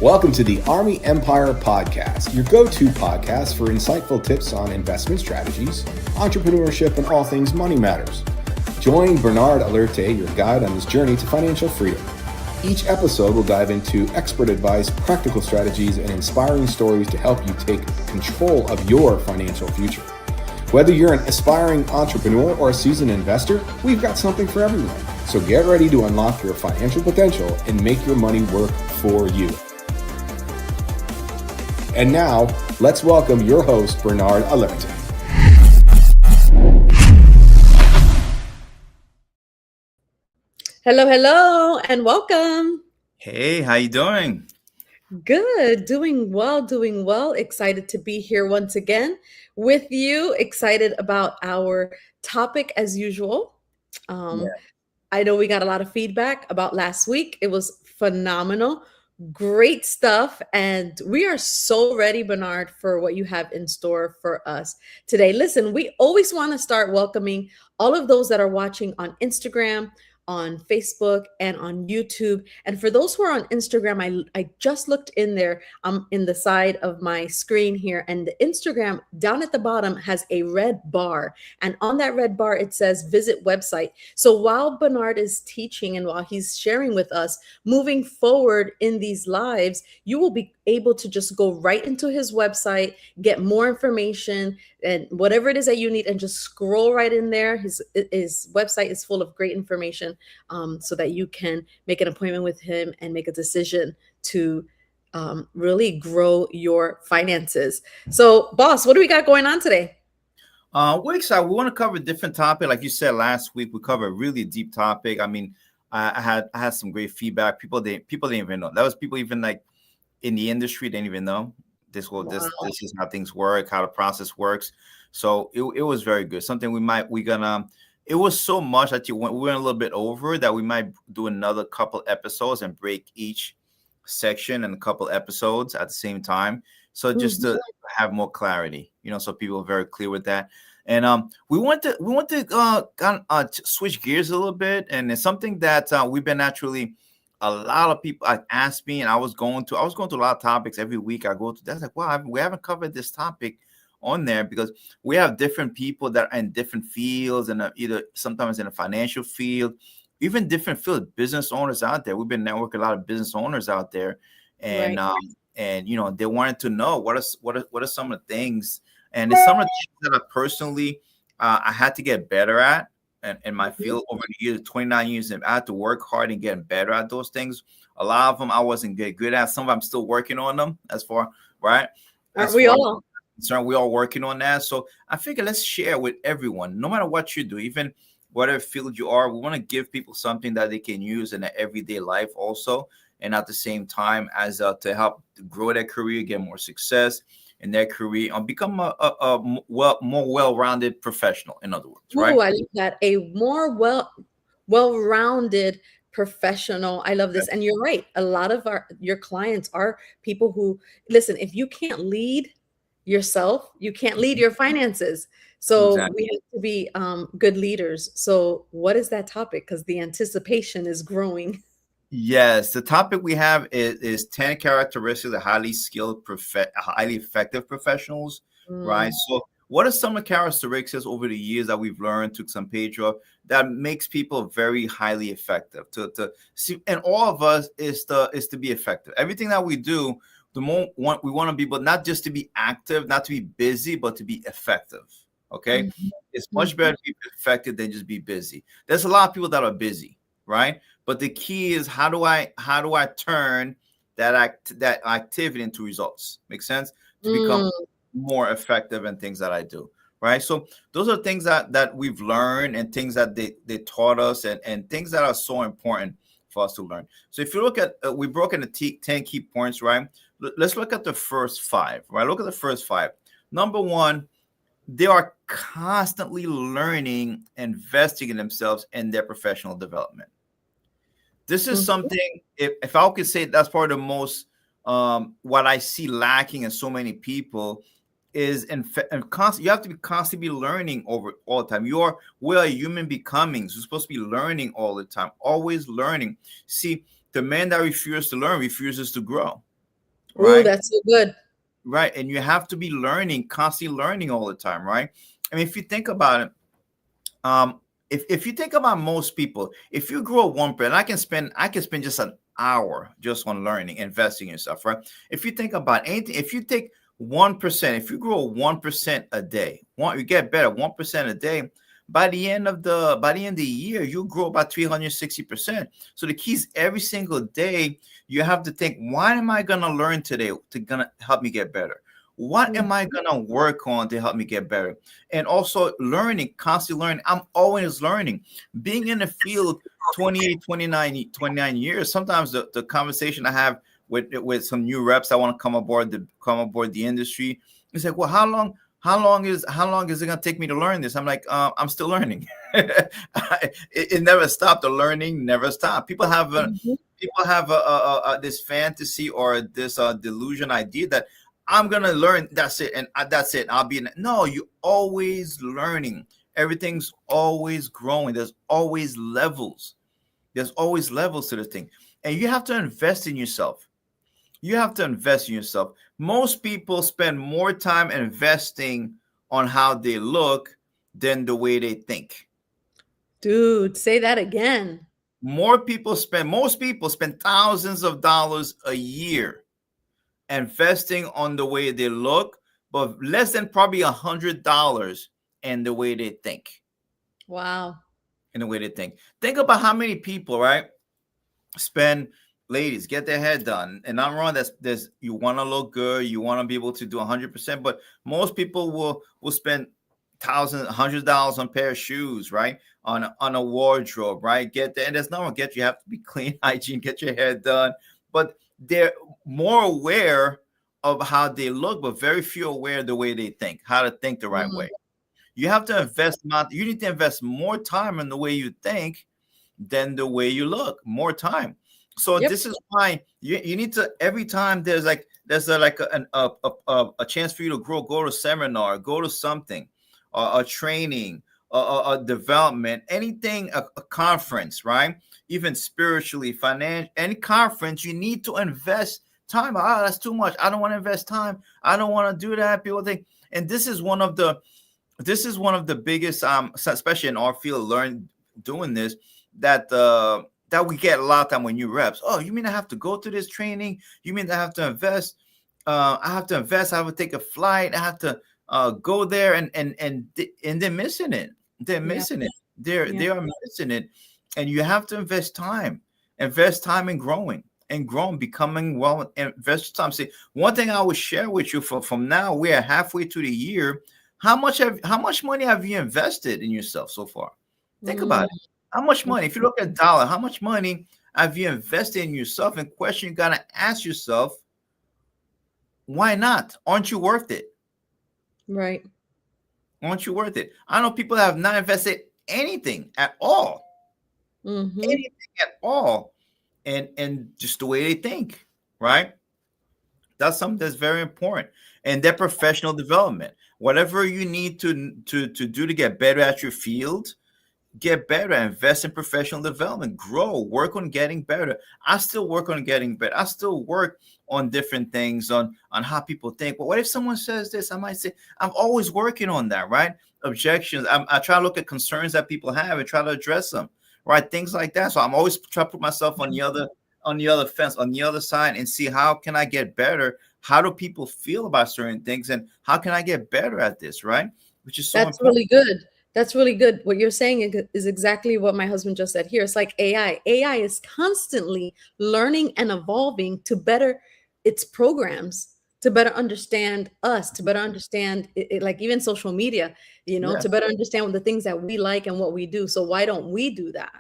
Welcome to the Army Empire Podcast, your go-to podcast for insightful tips on investment strategies, entrepreneurship, and all things money matters. Join Bernard Alerte, your guide on this journey to financial freedom. Each episode will dive into expert advice, practical strategies, and inspiring stories to help you take control of your financial future. Whether you're an aspiring entrepreneur or a seasoned investor, we've got something for everyone. So get ready to unlock your financial potential and make your money work for you. And now, let's welcome your host, Bernard Alerte. Hello, and welcome. Hey, how you doing? Good, doing well. Excited to be here once again with you. Excited about our topic as usual. I know we got a lot of feedback about last week. It was phenomenal. Great stuff. And we are so ready, Bernard, for what you have in store for us today. Listen, we always want to start welcoming all of those that are watching on Instagram, on Facebook, and on YouTube. And for those who are on Instagram, I just looked in there in the side of my screen here, and the Instagram down at the bottom has a red bar. And on that red bar, it says visit website. So while Bernard is teaching and while he's sharing with us, moving forward in these lives, you will be able to just go right into his website, get more information and whatever it is that you need, and just scroll right in there. His website is full of great information, so that you can make an appointment with him and make a decision to really grow your finances. So, boss, what do we got going on today? We're excited. We want to cover a different topic. Like you said last week, we covered a really deep topic. I mean, I had some great feedback. People didn't even know. That was people even like in the industry didn't even know this is how things work, how the process works. So it was very good. Something it was so much that we went a little bit over that we might do another couple episodes and break each section and a couple episodes at the same time. So just to have more clarity, so people are very clear with that. And we want to switch gears a little bit, and it's something that we've been actually. A lot of people asked me, and I was going to a lot of topics every week. I go to that's like, wow, we haven't covered this topic on there because we have different people that are in different fields, and either sometimes in a financial field, even different field business owners out there. We've been networking a lot of business owners out there, and they wanted to know what are some of the things, and it's some of the things that I personally I had to get better at. In my field over the years, 29 years, and I had to work hard and getting better at those things. A lot of them I wasn't good at. Some of them I'm still working on them. Right? Aren't we all? We all working on that. So I figure let's share with everyone, no matter what you do, even whatever field you are. We want to give people something that they can use in their everyday life also, and at the same time as to help grow their career, get more success in their career, and become a more well-rounded professional. In other words, right? Ooh, I love that. A more well-rounded professional. I love this. And you're right. A lot of your clients are people who, listen, if you can't lead yourself, you can't lead your finances. So we have to be good leaders. So what is that topic? Because the anticipation is growing. Yes, the topic we have is 10 characteristics of highly skilled, highly effective professionals, right? So what are some of the characteristics over the years that we've learned, took some page of, that makes people very highly effective? To see, and all of us is to be effective. Everything that we do, we want to be, but not just to be active, not to be busy, but to be effective. Okay, it's much better to be effective than just be busy. There's a lot of people that are busy, right? But the key is how do I turn that activity into results? Make sense? To become more effective in things that I do, right? So those are things that we've learned, and things that they taught us, and things that are so important for us to learn. So if you look at, we broke into 10 key points, right? Let's look at the first 5, right? Look at the first 5. Number 1, they are constantly learning, investing in themselves and their professional development. This is something, if I could say, that's probably the most, what I see lacking in so many people is you have to be constantly learning all the time. We are human becomings. We're supposed to be learning all the time, always learning. See, the man that refuses to learn refuses to grow. Oh, right? that's so good. Right. And you have to be learning, constantly learning all the time, right? I mean, if you think about it, um, if you think about most people, if you grow 1%, I can spend just an hour just on learning, investing in yourself, right? If you think about anything, if you take 1%, if you grow 1% a day, you get better 1% a day. By the end of the year, you'll grow about 360%. So the key is every single day you have to think, what am I gonna learn today to gonna help me get better? What am I gonna work on to help me get better? And also learning, constantly learning. I'm always learning. Being in the field 28, 29 years, sometimes the conversation I have with some new reps that want to come aboard the industry, it's like, well, how long is it gonna take me to learn this? I'm like, I'm still learning. It never stopped. The learning never stopped. People have this fantasy or this delusion idea that I'm gonna learn. That's it, and that's it. I'll be no. You're always learning. Everything's always growing. There's always levels. There's always levels to the thing, and you have to invest in yourself. You have to invest in yourself. Most people spend more time investing on how they look than the way they think. Dude, say that again. Most people spend thousands of dollars a year investing on the way they look, but less than probably $100 in the way they think. Wow. In the way they think. Think about how many people, right, ladies, get their hair done. And I'm wrong. There's you want to look good, you want to be able to do 100%, but most people will spend $100 on a pair of shoes, right? On a wardrobe, right? Get there, and there's no one you have to be clean, hygiene, get your hair done. But they're more aware of how they look, but very few aware of the way they think, how to think the right way. You have to you need to invest more time in the way you think than the way you look, more time. So this is why you need to, every time there's a chance for you to grow, go to a seminar, go to something, a training, a development, anything, a conference, right? Even spiritually, financial, any conference, you need to invest time. Oh, that's too much. I don't want to invest time. I don't want to do that. People think, and this is one of the biggest, especially in our field, doing this, that we get a lot of time when you reps. Oh, you mean I have to go to this training? You mean I have to invest? I have to invest. I have to take a flight. I have to go there, and they're missing it. They're missing it. They are missing it. And you have to invest time in growing becoming well. Invest time. See, one thing I will share with you from now, we are halfway to the year. How much money have you invested in yourself so far? Think about it. How much money? If you look at dollar, how much money have you invested in yourself? And question you gotta ask yourself, why not? Aren't you worth it? Right. Aren't you worth it? I know people that have not invested anything at all. Anything at all. And just the way they think, right? That's something that's very important. And their professional development. Whatever you need to do to get better at your field, get better, invest in professional development, grow, work on getting better. I still work on getting better. I still work on different things, on how people think. But what if someone says this? I might say, I'm always working on that, right? Objections. I try to look at concerns that people have and try to address them, right? Things like that. So I'm always trying to put myself on the other fence, on the other side, and see how can I get better? How do people feel about certain things, and how can I get better at this, right? Which is so That's important. really good. That's really good. What you're saying is exactly what my husband just said here. It's like AI. AI is constantly learning and evolving to better its programs, to better understand us, to better understand it, like even social media, to better understand what the things that we like and what we do. So why don't we do that?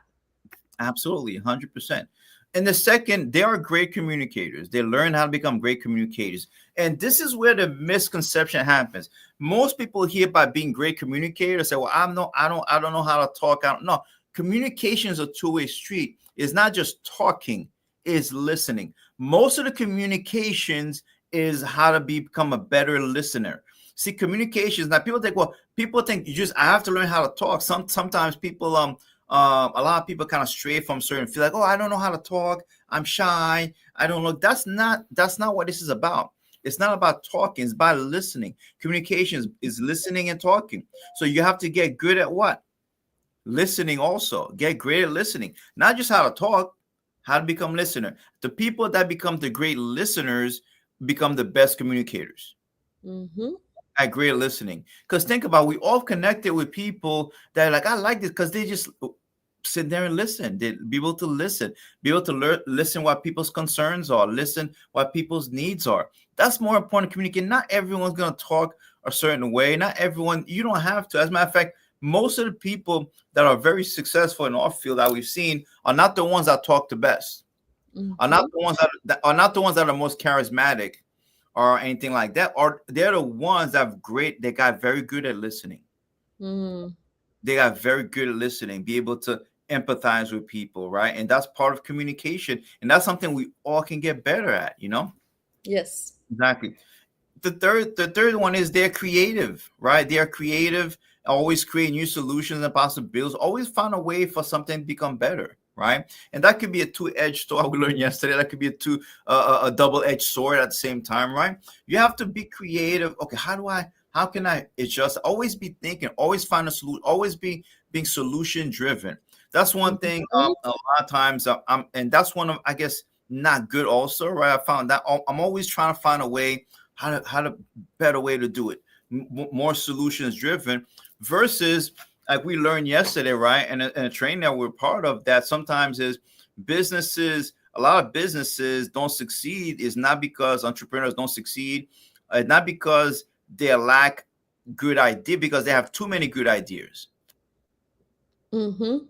Absolutely, 100%. And the second, they are great communicators. They learn how to become great communicators. And this is where the misconception happens. Most people hear about being great communicators say, well, I don't know how to talk. No, communication is a two-way street. It's not just talking, it's listening. Most of the communications is how to become a better listener. See, communications, now people think I have to learn how to talk. Sometimes people a lot of people kind of stray from certain, feel like, oh, I don't know how to talk, I'm shy, I don't look. That's not what this is about. It's not about talking, it's about listening. Communication is listening and talking. So you have to get good at what? Listening. Also get great at listening, not just how to talk, how to become listener. The people that become the great listeners become the best communicators Mm-hmm. at great listening. Because think about it, we all connected with people that are like, I like this, because they just sit there and listen. They be able to listen, be able to listen what people's concerns are, listen what people's needs are. That's more important. Communicate. Not everyone's going to talk a certain way. Not everyone. You don't have to. As a matter of fact, most of the people that are very successful in our field that we've seen are not the ones that talk the best. Are not the ones that are not the ones that are most charismatic or anything like that. Or they're the ones that have great. They got very good at listening. Mm. They got very good at listening, be able to empathize with people, right? And that's part of communication, and that's something we all can get better at, you know. Yes. Exactly. The third one is they're creative, right? They are creative, always create new solutions and possibilities, always find a way for something to become better, right? And that could be a two-edged sword. We learned yesterday that could be a double-edged sword at the same time, right? You have to be creative. Okay, how can I adjust? Always be thinking, always find a solution, always being solution driven. That's one thing. Mhm. A lot of times, and that's one of, I guess, not good also, right? I found that I'm always trying to find a way, how to better way to do it, more solutions driven, versus like we learned yesterday, right? And a training that we're part of, that sometimes is businesses. A lot of businesses don't succeed is not because entrepreneurs don't succeed, not because they lack good idea, because they have too many good ideas. Mm-hmm.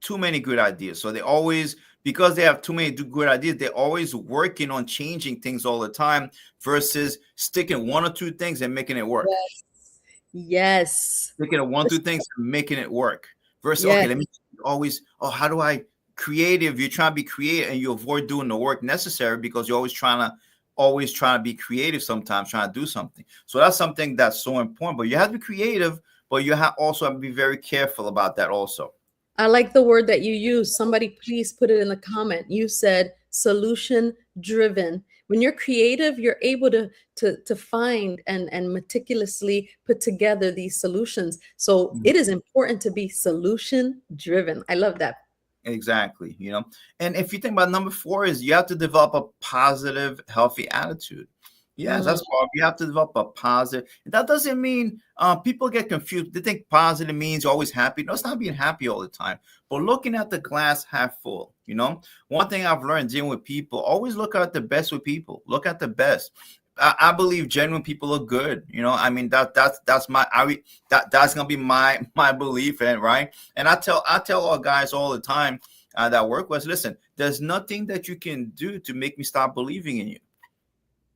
Too many good ideas. So they always, because they have too many good ideas, they're always working on changing things all the time versus sticking one or two things and making it work. Yes. Yes. Sticking at one, two things and making it work. Versus, Yes. okay, let me always, oh, how do I creative? You're trying to be creative and you avoid doing the work necessary because you're always trying to be creative, sometimes trying to do something. So that's something that's so important. But you have to be creative, but you also have to be very careful about that also. I like the word that you use. Somebody please put it in the comment. You said solution driven. When you're creative, you're able to find and meticulously put together these solutions. So it is important to be solution driven. I love that. Exactly. And if you think about number 4 is you have to develop a positive, healthy attitude. Yes, that's part. You have to develop a positive. That doesn't mean people get confused. They think positive means you're always happy. No, it's not being happy all the time, but looking at the glass half full. One thing I've learned dealing with people, always look at the best with people. Look at the best. I believe genuine people look good. I mean that's my that's gonna be my belief, and right. And I tell our guys all the time that work with us, listen, there's nothing that you can do to make me stop believing in you.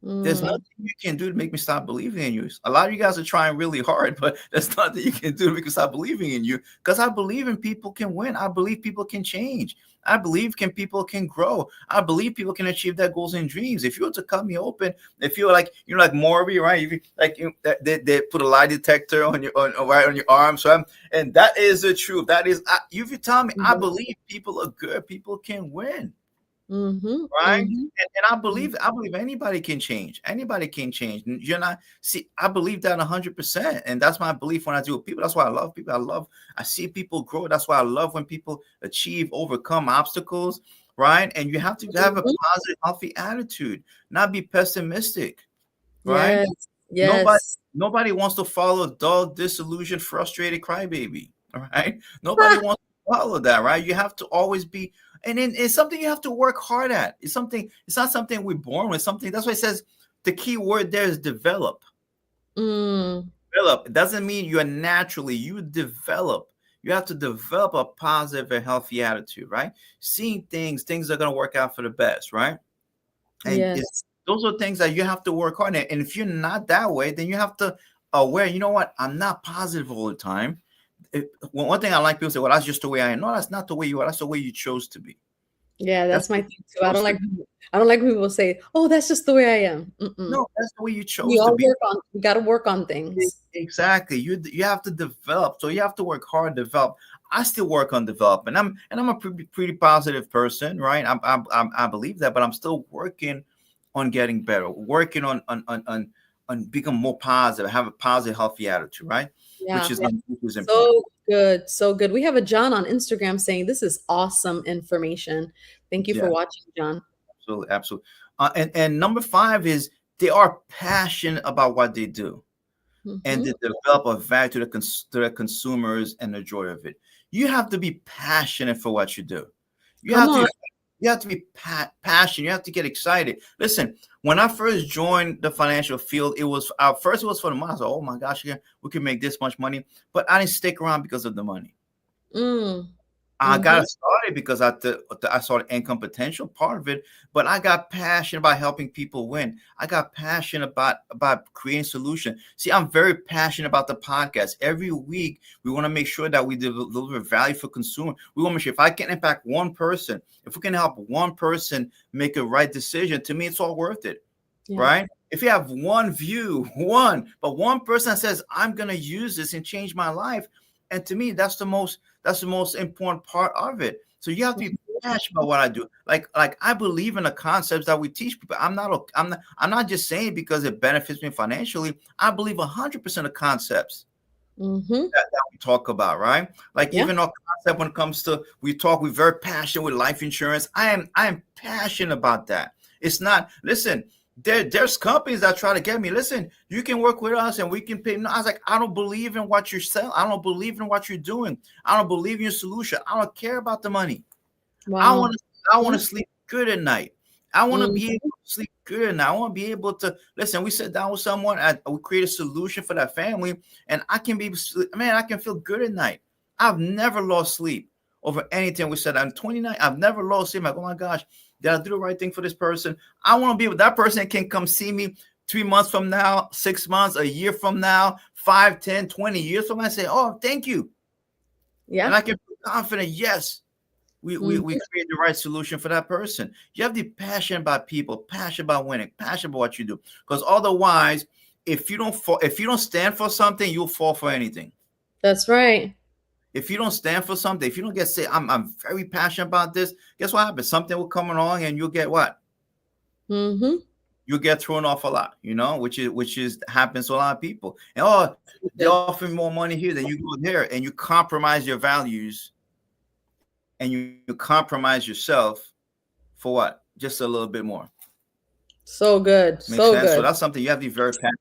There's nothing you can do to make me stop believing in you. A lot of you guys are trying really hard, but there's nothing you can do to make me stop believing in you. Because I believe in people can win. I believe people can change. I believe people can grow. I believe people can achieve their goals and dreams. If you were to cut me open, if you're like like Morby, right? If they put a lie detector on your right on your arm, so and that is the truth. That is, if you tell me, I believe people are good. People can win. Right. And I believe anybody can change. Anybody can change. I believe that 100%. And that's my belief when I deal with people. That's why I love people. I see people grow. That's why I love when people overcome obstacles. Right. And you have to have a positive, healthy attitude, not be pessimistic. Right. Yes. Nobody wants to follow a dull, disillusioned, frustrated crybaby. All right. Nobody wants to follow that. Right. You have to always be. And then it's something you have to work hard at. It's not something we're born with. That's why it says the key word there is develop. Develop. It doesn't mean you develop. You have to develop a positive and healthy attitude, right? Seeing things are going to work out for the best, right? And those are things that you have to work hard at. And if you're not that way, then you have to aware, you know what? I'm not positive all the time. One thing I like, people say, well, that's just the way I am. No, that's not the way you are. That's the way you chose to be. Yeah, That's that's my what thing too. you're supposed to be. I don't like when people say, "Oh, that's just the way I am." Mm-mm. No, that's the way you We chose to all be. we got to work on things. Exactly. You have to develop. So you have to work hard to develop. I still work on development. I'm a pretty positive person, right? I believe that, but I'm still working on getting better, working on become more positive, have a positive, healthy attitude, right? Yeah. Which is important. So good. So good. We have a John on Instagram saying this is awesome information. Thank you for Yeah, watching, John. absolutely, absolutely. And number five is they are passionate about what they do, and Hmm. to develop a value to to the consumers and the joy of it. You have to be passionate for what you do. You Come have on. to you have to be passionate. You have to get excited. Listen, when I first joined the financial field, it was first it was for the money. I was like, oh my gosh, yeah, we can make this much money, but I didn't stick around because of the money. Mm. I Hmm. got started because I saw the income potential part of it, but I got passionate about helping people win. I got passionate about creating solutions. See, I'm very passionate about the podcast. Every week, we want to make sure that we deliver value for consumer. We want to make sure if I can impact one person, if we can help one person make a right decision, to me, it's all worth it, Yeah. right? If you have one view, one person that says, I'm going to use this and change my life. And to me, that's the most important part of it. So you have to be passionate about what I do. Like I believe in the concepts that we teach people. I'm not just saying because it benefits me financially. I believe 100% of concepts Hmm. that we talk about, right? Like Yeah. even our concept when it comes to we're very passionate with life insurance. I am passionate about that. It's not listen. There's companies that try to get me. Listen, you can work with us and we can pay. No, I was like, I don't believe in what you're selling. I don't believe in what you're doing. I don't believe in your solution. I don't care about the money. I want Wow. to I want Mhm. to sleep good at night. I want to be Mhm. able to sleep good at night. I want to be able to listen. We sit down with someone, we create a solution for that family, and I can be man. I can feel good at night. I've never lost sleep over anything we said. I'm 29. I've never lost sleep. I'm like, oh my gosh, did I do the right thing for this person? I want to be with that person that can come see me 3 months from now, 6 months, a year from now, 5, 10, 20 years from now. I say, oh, thank you. And Yeah. I can feel confident, yes, we Mhm. create the right solution for that person. You have to be passionate about people, passionate about winning, passionate about what you do. Because otherwise, if you don't stand for something, you'll fall for anything. That's right. If you don't stand for something, if you don't get say, I'm very passionate about this, guess what happens? Something will come along and you'll get what? Mhm. You'll get thrown off a lot, which is happens to a lot of people. And oh, they Good. offer me more money here than you go there, and you compromise your values and you compromise yourself for what? Just a little bit more. So good. Makes So sense. So good. that's something you have to be very passionate.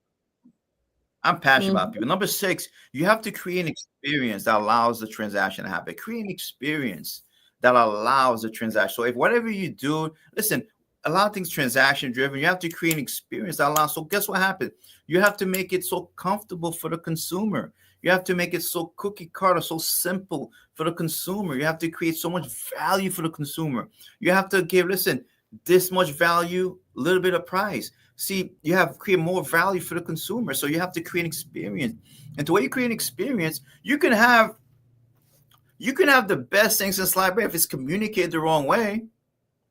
I'm passionate about Mhm. people. Number six, you have to create an experience that allows the transaction to happen. Create an experience that allows the transaction. So if whatever you do, listen, a lot of things transaction driven. You have to create an experience that allows. So guess what happened? You have to make it so comfortable for the consumer. You have to make it so cookie cutter, so simple for the consumer. You have to create so much value for the consumer. You have to give, listen, this much value, a little bit of price. See, you have to create more value for the consumer. So you have to create an experience. And the way you create an experience, you can have the best things in slight bread if it's communicated the wrong way.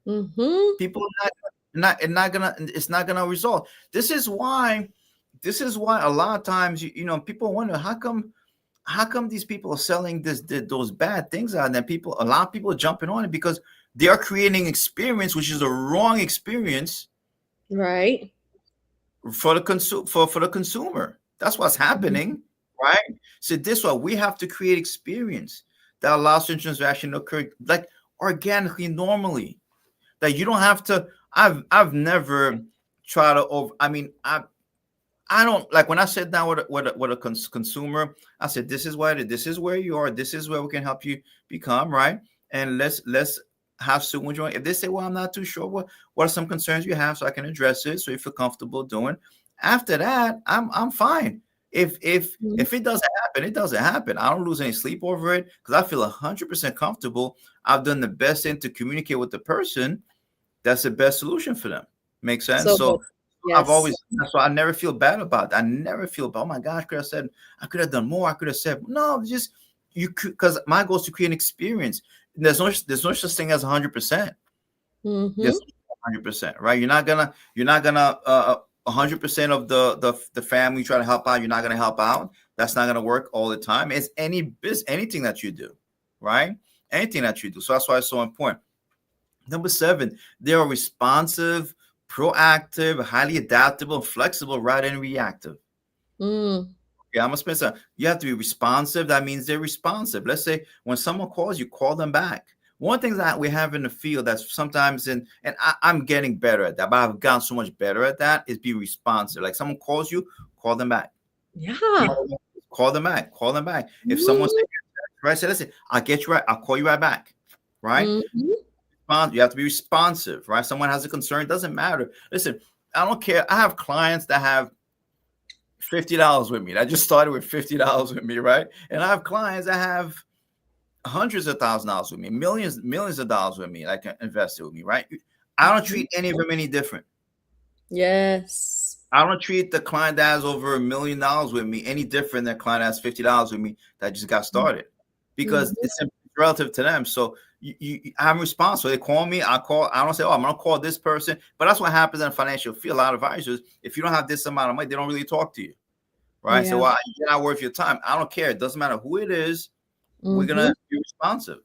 Mhm. People are not gonna it's not gonna result. This is why a lot of times people wonder how come these people are selling those bad things out, and then a lot of people are jumping on it because they are creating experience which is a wrong experience Right. for the consumer. That's what's Mhm. happening, right? So this way we have to create experience that allows the transaction to occur like organically, normally. That you don't have to. I've never tried to over. I mean, I don't like when I sit down with a consumer. I said, this is what it is. This is where you are. This is where we can help you become right. And let's have someone join. If they say, well, I'm not too sure, what are some concerns you have, so I can address it, so you feel comfortable doing. After that, I'm fine. Mhm. If it doesn't happen, it doesn't happen. I don't lose any sleep over it because I feel 100% comfortable. I've done the best thing to communicate with the person. That's the best solution for them. Makes sense. So good. So I've Yes. always that's why I never feel bad about it. I never feel bad. Oh my gosh, could have said I could have done more. I could have said no. Just you could because my goal is to create an experience. There's no such thing as 100%. Mm-hmm. This 100%, right? You're not gonna 100% of the family try to help out. You're not gonna help out. That's not gonna work all the time. It's anything that you do, right? Anything that you do. So that's why it's so important. Number 7, they are responsive, proactive, highly adaptable, flexible, rather than reactive. Mm. Yeah, I'm gonna spend some. You have to be responsive. That means they're responsive. Let's say when someone calls you, call them back. One thing that we have in the field that's sometimes I'm getting better at that, but I've gotten so much better at that is be responsive. Like someone calls you, call them back. Yeah. Call them back. Call them back. If someone Mm-hmm. says, right, say, listen, I'll get you right. I'll call you right back. Right? Mm-hmm. You have to be responsive, right? Someone has a concern, it doesn't matter. Listen, I don't care. I have clients that have $50 with me. That just started with $50 with me, right? And I have clients that have hundreds of $1,000s with me, millions of dollars with me, like invested with me, right? I don't treat any of them any different. Yes. I don't treat the client that has over $1 million with me any different than the client that has $50 with me that just got started, because Mm-hmm. it's relative to them. So I'm responsible. They call me, I call. I don't say, oh, I'm gonna call this person. But that's what happens in the financial field. A lot of advisors, if you don't have this amount of money, they don't really talk to you, right? So Yeah. you're not worth your time. I don't care. It doesn't matter who it is. We're Mm-hmm. gonna be responsive,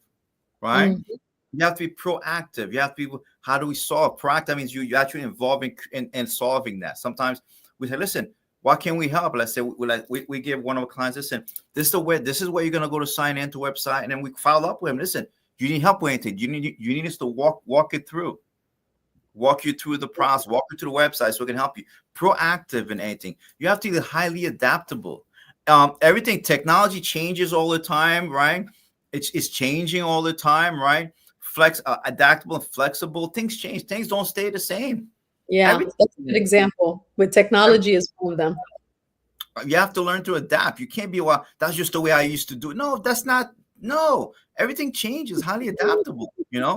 right? Mm-hmm. You have to be proactive. You have to be, how do we solve? Proactive means you actually involved in solving that. Sometimes we say, listen, why can't we help? Let's say we give one of our clients, listen, this is where you're gonna go to sign into the website, and then we follow up with him. Listen, you need help with anything? You need us to walk you through the process, walk you through the website so we can help you. Proactive in anything. You have to be highly adaptable. Everything, technology changes all the time, right? It's changing all the time, right? Adaptable and flexible. Things change. Things don't stay the same. Yeah, Everything, that's a good example. With technology is one of them. you have to learn to adapt. You can't be, well, that's just the way I used to do it. No, that's not. No, everything changes. Highly adaptable. Even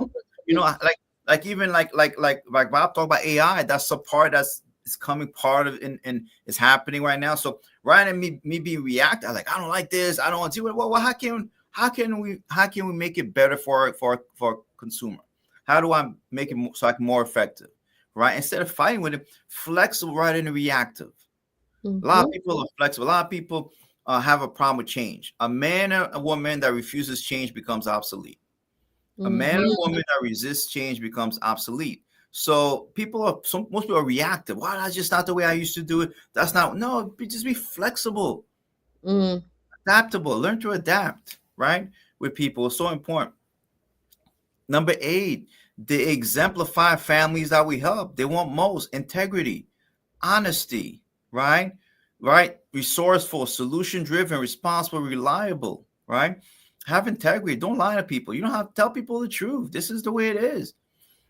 like Bob talked about AI. That's a part that's is coming part of and is happening right now. So rather than me be reactive, like I don't like this, I don't want to do it. Well, how can we make it better for consumer? How do I make it so I can more effective? Right? Instead of fighting with it, flexible rather than reactive. A lot of people are flexible. A lot of people have a problem with change. A man or a woman that refuses change becomes obsolete. A man or a woman that resists change becomes obsolete. So most people are reactive. Wow, that's just not the way I used to do it. That's not. No, just be flexible, adaptable. Learn to adapt, right? With people. It's so important. Number 8, they exemplify families that we help. They want most integrity, honesty, right? Resourceful, solution-driven, responsible, reliable, right? Have integrity. Don't lie to people. You don't have to tell people the truth. This is the way it is.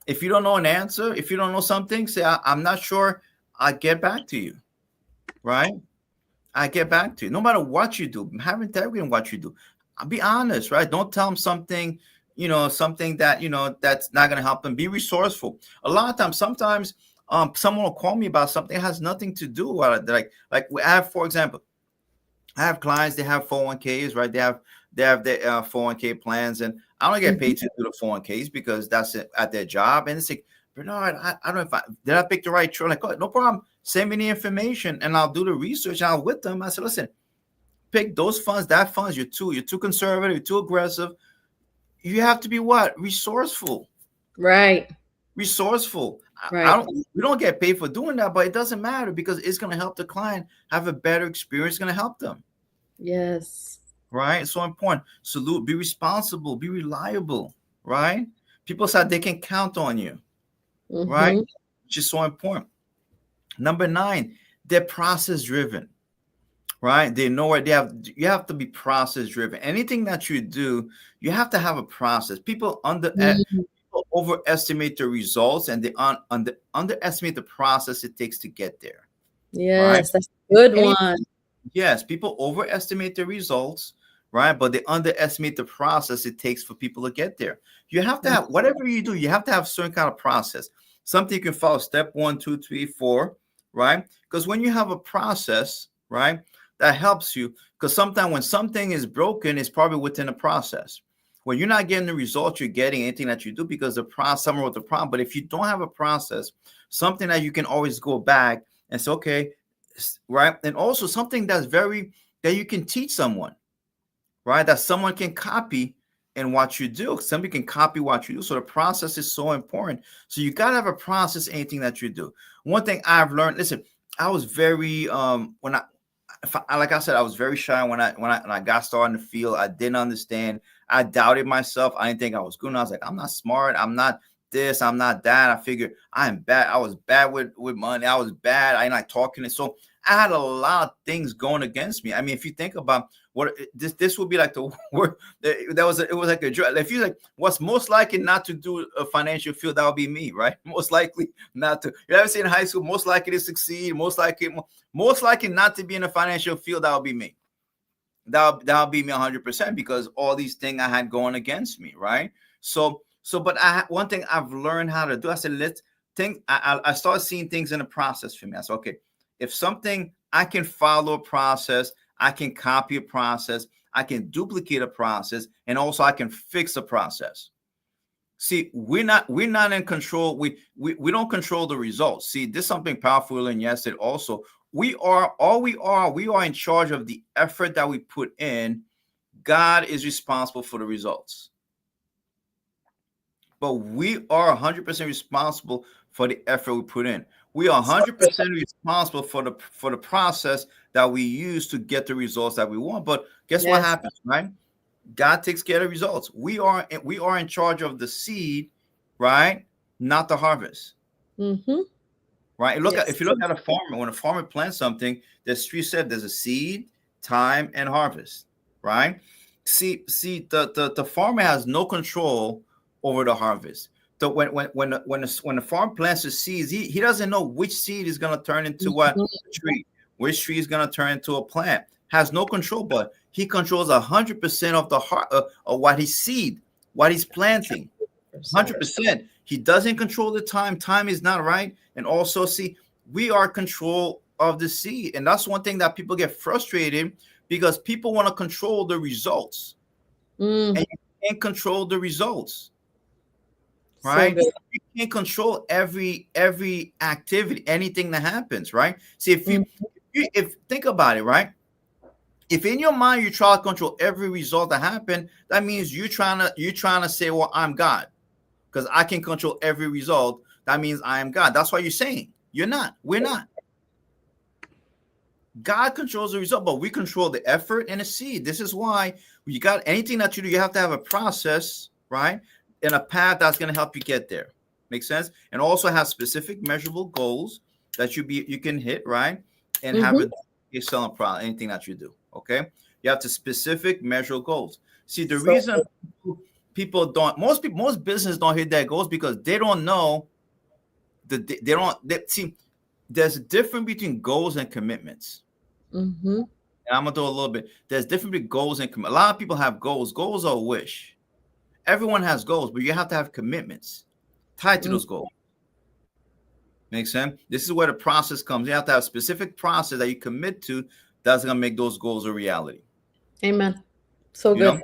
If you don't know an answer, if you don't know something, say, I'm not sure. I'll get back to you, right? I get back to you. No matter what you do, have integrity in what you do. Be honest, right? Don't tell them something, something that, that's not going to help them. Be resourceful. A lot of times, sometimes someone will call me about something that has nothing to do with it. Like we have, for example, I have clients, they have 401ks, right? They have their 401k plans, and I don't get paid to do the 401ks because that's at their job. And it's like, Bernard, I don't know did I pick the right trail? Like, oh, no problem. Send me the information and I'll do the research. I'll with them. I said, listen, pick those funds, that funds. You're too conservative, you're too aggressive. You have to be what? Resourceful. Right. Resourceful. Right. We don't get paid for doing that, but it doesn't matter because it's going to help the client have a better experience. It's going to help them. Yes. Right? It's so important. Salute, be responsible, be reliable, right? People said they can count on you, right? Which is so important. Number 9, they're process driven, right? They know what you have to be process driven. Anything that you do, you have to have a process. People overestimate the results and they underestimate the process it takes to get there. Yes, right? that's a good one. Yes, people overestimate the results, right? But they underestimate the process it takes for people to get there. You have to have, whatever you do, you have to have a certain kind of process. Something you can follow step 1, 2, 3, 4, right? Because when you have a process, right, that helps you. Because sometimes when something is broken, it's probably within a process. When you're not getting the results you're getting anything that you do because the process, someone with the problem. But if you don't have a process, something that you can always go back and say, okay, right, and also something that you can teach someone, right, that someone can copy and what you do. Somebody can copy what you do. So the process is so important. So you got to have a process, anything that you do. One thing I've learned, listen, I was very, like I said, I was very shy when I got started in the field. I didn't understand. I doubted myself. I didn't think I was good enough. I was like, I'm not smart. I'm not this. I'm not that. I figured I'm bad. I was bad with money. I was bad. I didn't like talking. And so I had a lot of things going against me. I mean, if you think about what this would be like the word, it was like a drug. If you like, what's most likely not to do a financial field, that would be me, right? Most likely not to. You ever see in high school, most likely to succeed, most likely not to be in a financial field, that would be me. That'll be me 100% because all these things I had going against me, right? But one thing I've learned how to do, I said, let's think. I started seeing things in the process for me. I said, okay, if something I can follow a process, I can copy a process, I can duplicate a process, and also I can fix a process. See, we're not in control. We don't control the results. See, this is something powerful we learned yesterday also. We are in charge of the effort that we put in. God is responsible for the results. But we are 100% responsible for the effort we put in. We are 100% responsible for the process that we use to get the results that we want. But guess what happens, right? God takes care of the results. We are in charge of the seed, right? Not the harvest. Mm-hmm. Right? If you look at a farmer, when a farmer plants something, there's three steps. There's a seed, time, and harvest. Right? See, the farmer has no control over the harvest. So when the farmer plants the seeds, he doesn't know which seed is going to turn into what tree, which tree is going to turn into a plant. Has no control, but he controls 100% of the heart of what he seed, what he's planting. 100%. He doesn't control the time. Time is not right. And also, see, we are control of the seed, and that's one thing that people get frustrated because people want to control the results, and you can't control the results. Right? So you can't control every activity, anything that happens, right? See, if think about it, right? If in your mind you try to control every result that happened, that means you're trying to say, well, I'm God, because I can control every result. That means I am God. That's what you're saying. You're not. We're not. God controls the result, but we control the effort and the seed. This is why you got anything that you do, you have to have a process, right? And a path that's going to help you get there. Make sense? And also have specific measurable goals that you can hit, right? And have a selling product, anything that you do. Okay. You have to specific measurable goals. See, the reason people don't, most business don't hit their goals because they don't know see, there's a difference between goals and commitments. And I'm gonna do a little bit. There's different between goals and commitments. A lot of people have goals. Goals are a wish. Everyone has goals, but you have to have commitments tied to those goals. Make sense? This is where the process comes. You have to have a specific process that you commit to that's going to make those goals a reality. Amen. So good.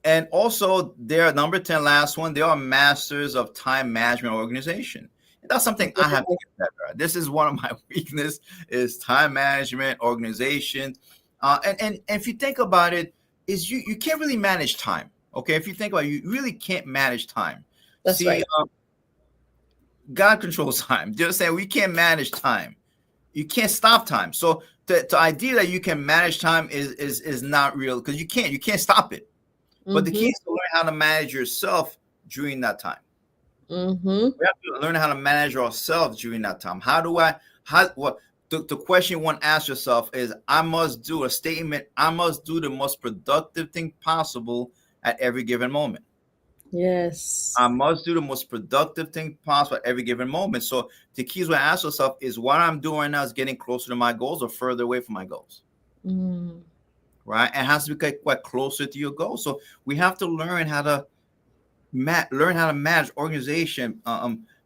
And also, they're number 10, last one, they are masters of time management organization. And that's something I have to get better at. This is one of my weaknesses is time management, organization. And if you think about it, is you can't really manage time. Okay, if you think about it, you really can't manage time. That's right. God controls time. You understand? We can't manage time. You can't stop time. So the idea that you can manage time is not real because you can't stop it. But the key is to learn how to manage yourself during that time. We have to learn how to manage ourselves during that time. The question you want to ask yourself is, I must do the most productive thing possible at every given moment. Yes. I must do the most productive thing possible at every given moment. So the keys we ask yourself is what I'm doing right now is getting closer to my goals or further away from my goals. Right? And it has to be quite closer to your goals. So we have to learn how to manage organization,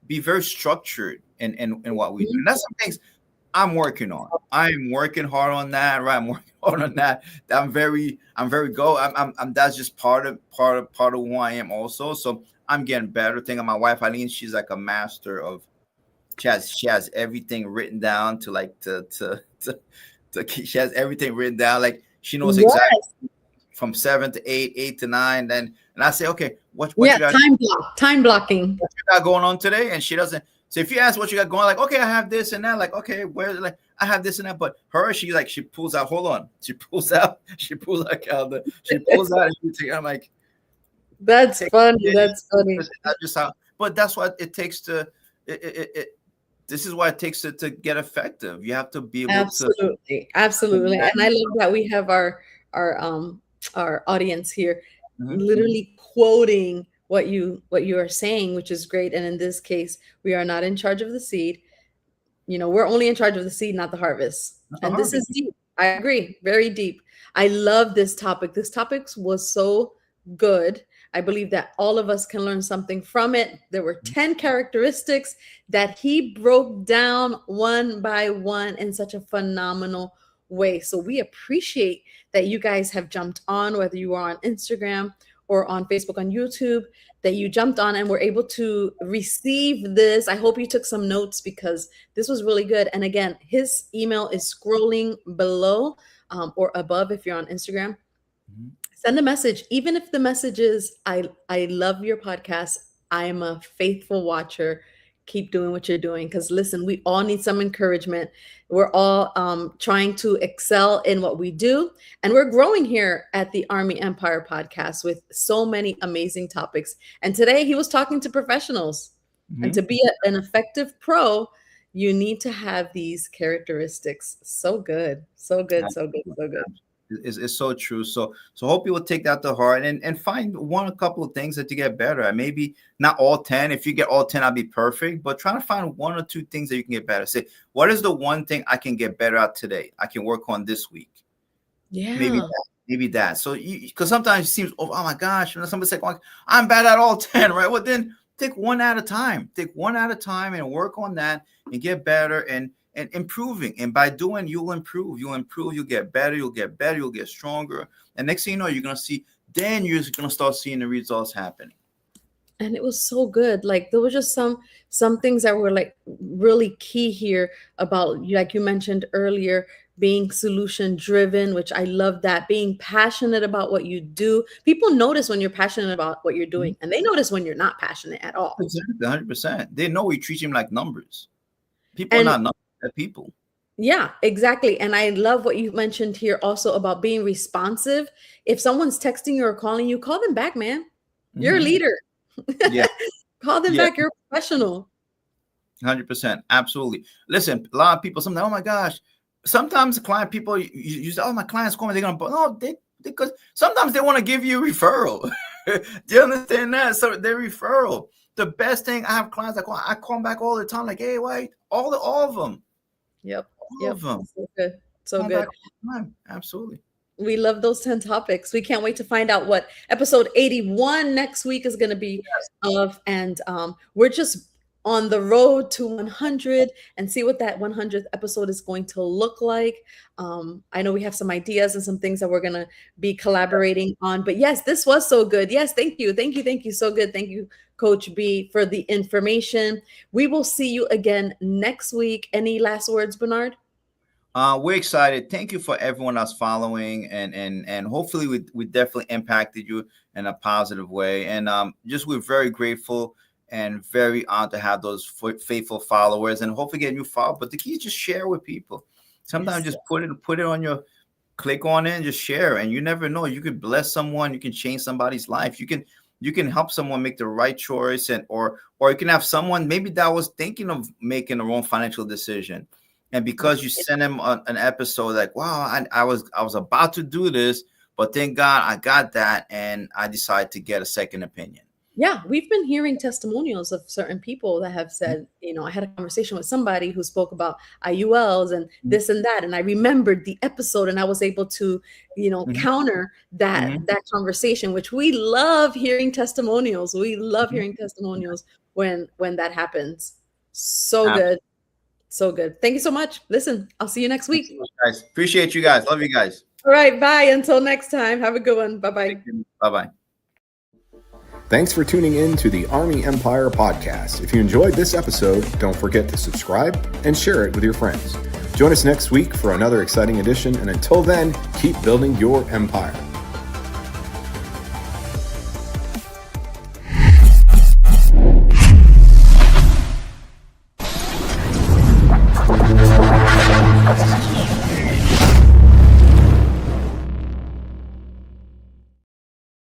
be very structured in what we do. And that's some things I'm working on. I'm working hard on that. Right, I'm working hard on that. I'm very go. That's just part of who I am also. So I'm getting better. Think of my wife Eileen. She's like a master of. She has everything written down to like she has everything written down. Like she knows Yes. exactly from 7 to 8, 8 to 9. Then and I say, okay, what you got? Time blocking. What you got going on today? And she doesn't. So if you ask what you got going, like, okay, I have this and that, like, okay, where, like, I have this and that, but she pulls out, hold on, she pulls out calendar, she pulls out everything. I'm like, that's funny. That's funny. That's just how, but that's what it takes to, this is what it takes to get effective. You have to be able absolutely. And I love that we have our audience here, literally quoting what you are saying, which is great. And in this case, we are not in charge of the seed. We're only in charge of the seed, not the harvest. And this is deep. I agree. Very deep. I love this topic. This topic was so good. I believe that all of us can learn something from it. There were 10 characteristics that he broke down one by one in such a phenomenal way. So we appreciate that you guys have jumped on, whether you are on Instagram or on Facebook, on YouTube, that you jumped on and were able to receive this. I hope you took some notes because this was really good. And again, his email is scrolling below or above if you're on Instagram. Send a message, even if the message is, I love your podcast. I am a faithful watcher. Keep doing what you're doing. Because listen, we all need some encouragement. We're all trying to excel in what we do. And we're growing here at the Army Empire podcast with so many amazing topics. And today he was talking to professionals. And to be an effective pro, you need to have these characteristics. So good. So good. So good. So good. It's so true. So hope you will take that to heart and find a couple of things that you get better at. Maybe not all 10. If you get all 10, I'll be perfect. But try to find 1 or 2 things that you can get better. Say, what is the one thing I can get better at today? I can work on this week. Yeah. Maybe that. So because sometimes it seems, oh my gosh, and somebody say, well, I'm bad at all 10, right? Well, then take one at a time. Take one at a time and work on that and get better and improving. And by doing, you'll improve, you'll get better, you'll get stronger. And next thing you know, you're going to see, then you're going to start seeing the results happening. And it was so good. Like there were just some things that were like really key here about, like you mentioned earlier, being solution driven, which I love that, being passionate about what you do. People notice when you're passionate about what you're doing, and they notice when you're not passionate at all. Exactly, 100%. They know we treat them like numbers. People are not numbers. People. Yeah, exactly. And I love what you mentioned here also about being responsive. If someone's texting you or calling you, call them back, man. You're a leader. Yeah. Call them back. You're a professional. 100%. Absolutely. Listen, a lot of people, sometimes, oh my gosh, sometimes the client people, you say, oh, my client's calling, they're going to, no, because sometimes they want to give you a referral. Do you understand that? So they're referral. The best thing, I have clients that I call them back all the time, like, hey, wait, all of them. Yep. All of them. So good. So good. Absolutely. We love those 10 topics. We can't wait to find out what episode 81 next week is going to be of. And we're just on the road to 100 and see what that 100th episode is going to look like. I know we have some ideas and some things that we're going to be collaborating on. But yes, this was so good. Yes, thank you. Thank you. Thank you. So good. Thank you, Coach B, for the information. We will see you again next week. Any last words, Bernard? We're excited. Thank you for everyone that's following, and hopefully we definitely impacted you in a positive way. And we're very grateful and very honored to have those faithful followers, and hopefully get new followers. But the key is just share with people. Sometimes just put it on your, click on it and just share. And you never know, you could bless someone, you can change somebody's life. You can help someone make the right choice, or you can have someone maybe that was thinking of making the wrong financial decision. And because you send them an episode like, wow, I was about to do this, but thank God I got that, and I decided to get a second opinion. Yeah, we've been hearing testimonials of certain people that have said, I had a conversation with somebody who spoke about IULs and this and that, and I remembered the episode, and I was able to, counter that conversation, which we love hearing testimonials. We love hearing testimonials when that happens. So good. So good. Thank you so much. Listen, I'll see you next week. So much, guys. Appreciate you guys. Love you guys. All right. Bye. Until next time. Have a good one. Bye-bye. Bye-bye. Thanks for tuning in to the Army Empire podcast. If you enjoyed this episode, don't forget to subscribe and share it with your friends. Join us next week for another exciting edition, and until then, keep building your empire.